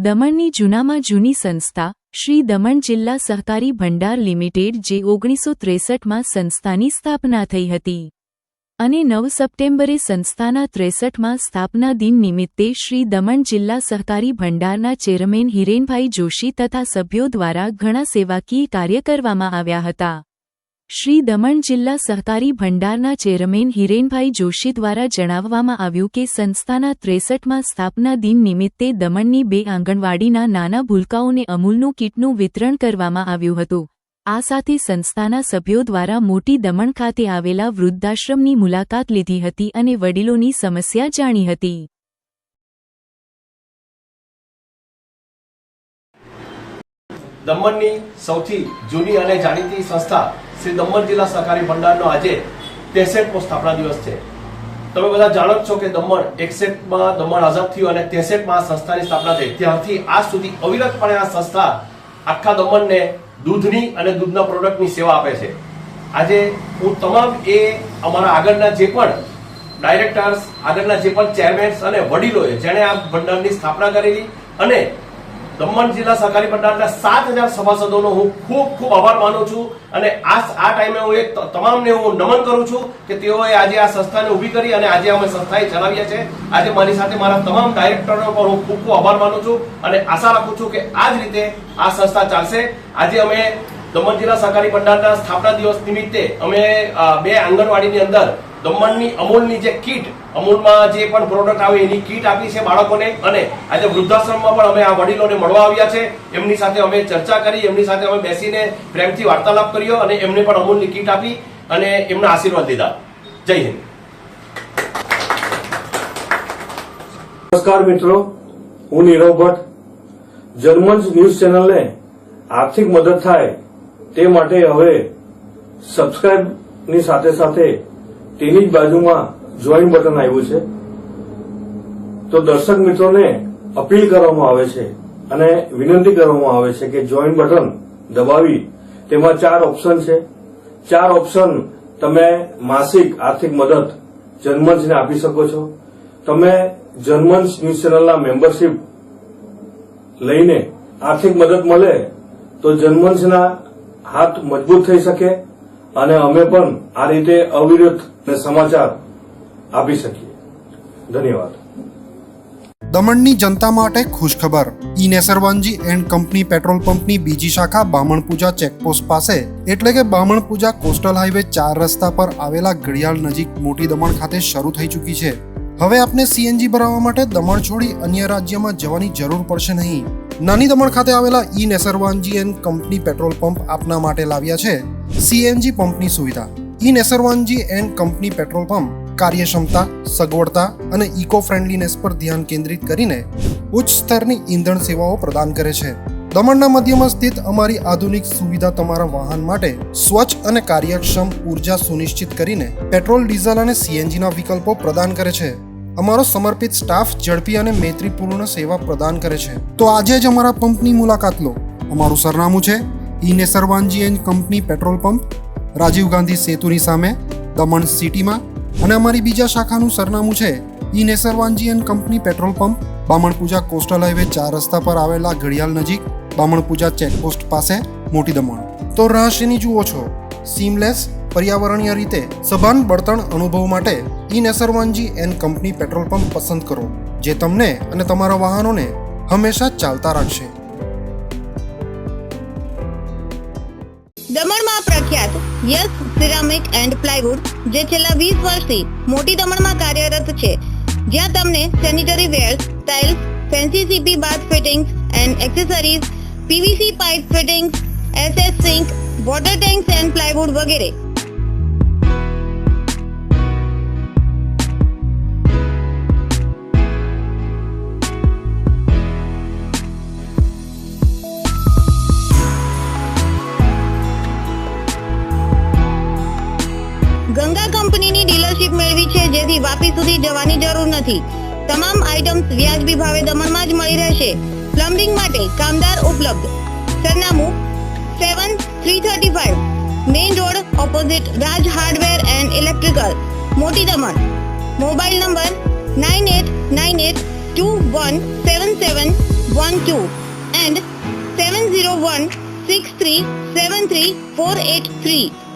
દમણની જૂનામાં જૂની સંસ્થા શ્રી દમણ જિલ્લા સહકારી ભંડાર લિમિટેડ જે 1963માં સંસ્થાની સ્થાપના થઈ હતી અને 9 સપ્ટેમ્બરે સંસ્થાના 63માં સ્થાપના દિન નિમિત્તે શ્રી દમણ જિલ્લા સહકારી ભંડારના ચેરમેન હિરેનભાઈ જોશી તથા સભ્યો દ્વારા ઘણા સેવાકીય કાર્ય કરવામાં આવ્યા હતા। શ્રી દમણ જિલ્લા સહકારી ભંડારના ચેરમેન હિરેનભાઈ જોશી દ્વારા જણાવવામાં આવ્યું કે સંસ્થાના 63માં સ્થાપના દિન નિમિત્તે દમણની 2 આંગણવાડીના નાના ભૂલકાઓને અમૂલનું કીટનું વિતરણ કરવામાં આવ્યું હતું। આ સાથે સંસ્થાના સભ્યો દ્વારા મોટી દમણ ખાતે આવેલા વૃદ્ધાશ્રમની મુલાકાત લીધી હતી અને વડીલોની સમસ્યા જાણી હતી। દમણની સૌથી જૂની અને જાણીતી સંસ્થા શ્રી દમણ જિલ્લા સહકારી ભંડારનો આજે 63મો સ્થાપના દિવસ છે। તમે બધા જાણો છો કે દમણ 61માં દમણ આઝાદ થયું અને 63માં સંસ્થાની સ્થાપના થઈ। ત્યારથી આજ સુધી અવિરતપણે આ સંસ્થા આખા દમણને દૂધની અને દૂધના પ્રોડક્ટની સેવા આપે છે। આજે હું તમામ અમારા આગળના જે પણ ડાયરેક્ટર્સ, આગળના જે પણ ચેરમેન્સ અને વડીલોએ જેણે આ ભંડારની સ્થાપના કરેલી અને દમણ જિલ્લા સહકારી ભંડારના 7000 સભાસદોનો હું ખૂબ ખૂબ આભાર માનું છું અને આ ટાઈમે હું તમામને હું નમન કરું છું કે તેઓએ આજે આ સંસ્થાને ઊભી કરી અને આજે અમે સંસ્થાએ ચલાવીએ છીએ। આજે મારી સાથે મારા તમામ ડાયરેક્ટરોનો પણ હું ખૂબ ખૂબ આભાર માનું છું અને આશા રાખું છું કે આ જ રીતે આ સંસ્થા ચાલશે। આજે અમે દમણ જિલ્લા સહકારી ભંડારના સ્થાપના દિવસ નિમિત્તે અમે 2 આંગણવાડીની અંદર દમણની અમૂલની જે કીટ, અમૂલમાં જે પણ પ્રોડક્ટ આવે એની કીટ આપી છે બાળકોને અને આજે વૃદ્ધાશ્રમમાં પણ અમે આ વડીલોને મળવા આવ્યા છે। એમની સાથે અમે ચર્ચા કરી, એમની સાથે અમે બેસીને પ્રેમથી વાર્તાલાપ કર્યો અને એમને પણ અમૂલની કીટ આપી અને એમના આશીર્વાદ લીધા। જય હિન્દ। નમસ્કાર મિત્રો, હું નીરવ ભટ્ટ। જનમંચ ન્યૂઝ ચેનલને આર્થિક મદદ થાય તે માટે હવે સબસ્ક્રાઇબની સાથે સાથે તેની જ બાજુમાં જોઈન બટન આવ્યું છે। તો દર્શક મિત્રોને અપીલ કરવામાં આવે છે અને વિનંતી કરવામાં આવે છે કે જોઈન બટન દબાવી તેમાં 4 ઓપ્શન છે। 4 ઓપ્શન તમે માસિક આર્થિક મદદ જનમંચને આપી શકો છો। તમે જનમંચ ન્યૂઝ ચેનલના મેમ્બરશીપ લઈને આર્થિક મદદ મળે તો જનમંચના હાથ મજબૂત થઈ શકે અને અમે પણ આ રીતે અવિરત સમાચાર આપી શકીએ। ધન્યવાદ। દમણની જનતા માટે ખુશખબર। ઈ નેસરવાનજી એન્ડ કંપની પેટ્રોલ પંપની બીજી શાખા બામણપૂજા ચેકપોસ્ટ પાસે એટલે કે બામણપૂજા કોસ્ટલ હાઈવે 4 રસ્તા પર આવેલા ઘડિયાળ નજીક મોટી દમણ ખાતે શરૂ થઈ ચૂકી છે। હવે આપને સીએનજી ભરાવવા માટે દમણ છોડી અન્ય રાજ્યમાં જવાની જરૂર પડશે નહીં। નાની દમણ ખાતે આવેલા E Nesarwanji and company petrol pump આપના માટે લાવ્યા છે સીએનજી પંપની સુવિધા। E Nesarwanji and company petrol pump કાર્યક્ષમતા, સગવડતા અને ઇકો ફ્રેન્ડલીનેસ પર ધ્યાન કેન્દ્રિત કરીને ઉચ્ચ સ્તરની ઈંધણ સેવાઓ પ્રદાન કરે છે। દમણના મધ્યમાં સ્થિત અમારી આધુનિક સુવિધા તમારા વાહન માટે સ્વચ્છ અને કાર્યક્ષમ ઉર્જા સુનિશ્ચિત કરીને પેટ્રોલ, ડીઝલ અને સીએનજીના વિકલ્પો પ્રદાન કરે છે। અમારો સમર્પિત સ્ટાફ ઝડપી અને મૈત્રીપૂર્ણ સેવા પ્રદાન કરે છે। તો આજે જ અમારા પંપની મુલાકાત લો। અમારું સરનામું છે E Nesarwanji and company petrol pump, Rajiv Gandhi સેતુની સામે, દમણ સિટીમાં અને અમારી બીજા શાખાનું સરનામું છે E Nesarwanji and company petrol pump, Bamanpuja coastal highway 4 રસ્તા પર આવેલા ઘડિયાળ નજીક, બામણપૂજા ચેકપોસ્ટ પાસે, મોટી દમણ। તો રાહ શેની જુઓ છો? સીમલેસ, પર્યાવરણીય રીતે સભાન બળતણ અનુભવ માટે E Nesarwanji and company petrol pump પસંદ કરો, જે તમને અને તમારા વાહનોને હંમેશા ચાલતા રાખશે। દમણમાં પ્રખ્યાત યસ સિરામિક એન્ડ પ્લાયવુડ જે છેલ્લા 20 વર્ષથી મોટી દમણમાં કાર્યરત છે, જ્યાં તમને sanitary wares, tiles, fancy CP bath fittings and accessories, PVC pipe fittings, SS sink, water tanks and plywood વગેરે। ગંગા કંપનીની ડીલરશીપ મેળવી છે, જેથી વાપી સુધી જવાની જરૂર નથી। તમામ આઇટમ્સ વ્યાજબી ભાવે દમણમાં જ મળી રહેશે। પ્લમ્બિંગ માટે કામદાર ઉપલબ્ધ। સરનામું 7335 main road opposite Raj hardware and electrical, મોટી દમણ। Mobile number 98982177 and 7016373 483.